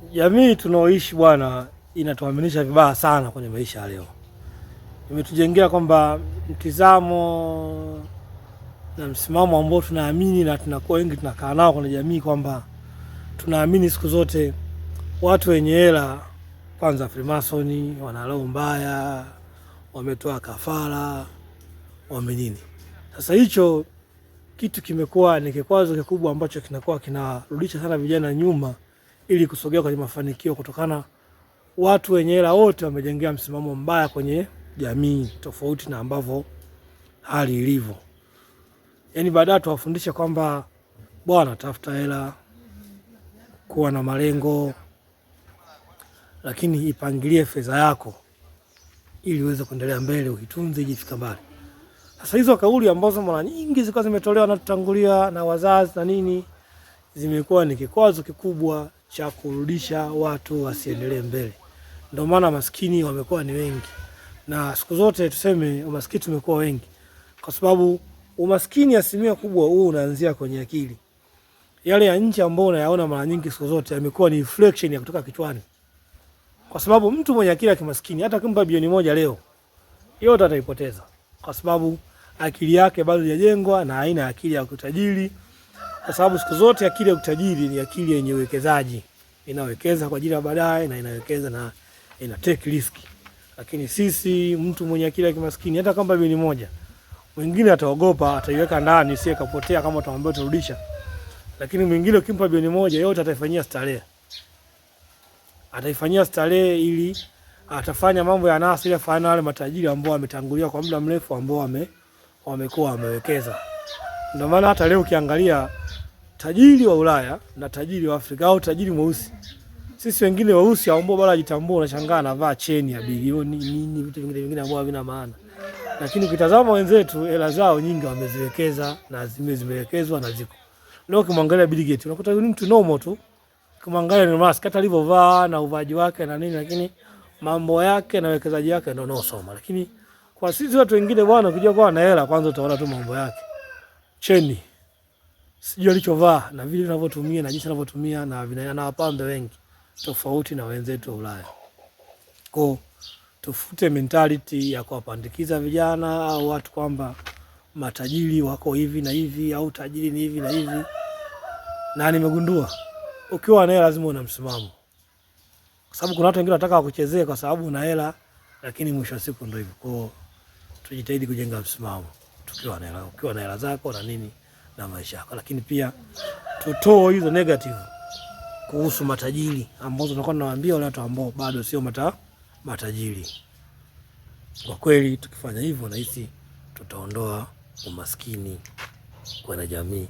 Jamii tunaoishi bwana inatuaminisha vibaya sana kwenye maisha ya leo. Imetujengea kwamba mtizamo na msimamo ambao tunaamini na tunakuwa wengi tunakaa nao kwenye jamii kwamba tunaamini siku zote watu wenye hela kwanza Freemason wana roho mbaya, wametoa kafara, nini. Sasa hicho kitu kimekuwa ni kikwazo kikubwa ambacho kinakuwa kinarudisha sana vijana nyuma ili kusogea kwenye mafanikio, kutokana watu wenye hela wote wamejengea msimamo mbaya kwenye jamii, tofauti na ambavyo hali ilivyo. Yaani baadaye tuwafundishe kwamba bwana, tafuta hela, kuwa na malengo, lakini ipangilie fedha yako ili uweze kuendelea mbele, uitunze ijifika mbali. Sasa hizo kauli ambazo mara nyingi zilikuwa zimetolewa na tutangulia na wazazi na nini, zimekuwa ni kikwazo kikubwa cha kurudisha watu wasiendelee mbele. Ndio maana maskini wamekuwa ni wengi, na siku zote tuseme umaskini tumekuwa wengi kwa sababu umaskini asilimia kubwa huu unaanzia kwenye akili. Yale ya nje ambao unayaona mara nyingi siku zote yamekuwa ni reflection ya kutoka kichwani, kwa sababu mtu mwenye akili ya kimaskini hata kimpa bilioni 1 leo yote ataipoteza, kwa sababu akili yake bado hajajengwa na haina akili ya kutajiri. Kwa sababu siku zote akili ya kutajiri ni akili yenye uwekezaji, inawekeza kwa ajili ya baadaye na inawekeza na ina take risk. Lakini sisi, mtu mwenye akili ya kimaskini hata kama bilioni 1, mwingine ataogopa, ataiweka ndani isiye kapotea kama tutamwambia turudisha. Lakini mwingine ukimpa bilioni 1 yote ataifanyia starehe. Ataifanyia starehe ili atafanya mambo ya anasa ili afanye wale matajiri ambao wametangulia kwa muda mrefu ambao wamekuwa wamewekeza. Ndio maana hata leo ukiangalia tajiri wa Ulaya na tajiri wa Afrika au tajiri mweusi, sisi wengine weusi ambao bado hajitambua, unashangaa anavaa cheni ya bilioni nini, vitu vingine ambavyo havina maana. Lakini ukitazama wenzetu hela zao nyingi wameziwekeza na zimewekezwa na ziko. Leo ukimwangalia Bill Gates unakuta ni mtu normal tu. Ukimwangalia Elon Musk hata alivyovaa na uvaji wake na nini, lakini mambo yake na uwekezaji wake ndio unaosoma. Lakini kwa sisi watu wengine bwana, ukijua kwa na hela kwanza utaona tu mambo yake. Cheni, sijui alichovaa na vile anavyotumia na jinsi anavyotumia na vina wapambe wengi tofauti na wenzetu wa Ulaya. Kwa tufute mentality ya kuwapandikiza vijana au watu kwamba matajiri wako hivi na hivi au tajiri ni hivi na hivi. Na nimegundua ukiwa na hela lazima una msimamo, kwa sababu kuna watu wengine wanataka wakuchezee kwa sababu una hela, lakini mwisho wa siku ndio hivyo. Kwa tujitahidi kujenga msimamo tukiwa na hela, ukiwa na hela zako na nini na maisha yako. Lakini pia tutoe hizo negative kuhusu matajiri ambao tunakuwa tunawaambia wale watu ambao bado sio matajiri. Kwa kweli tukifanya hivyo, nahisi tutaondoa umaskini kwenye jamii.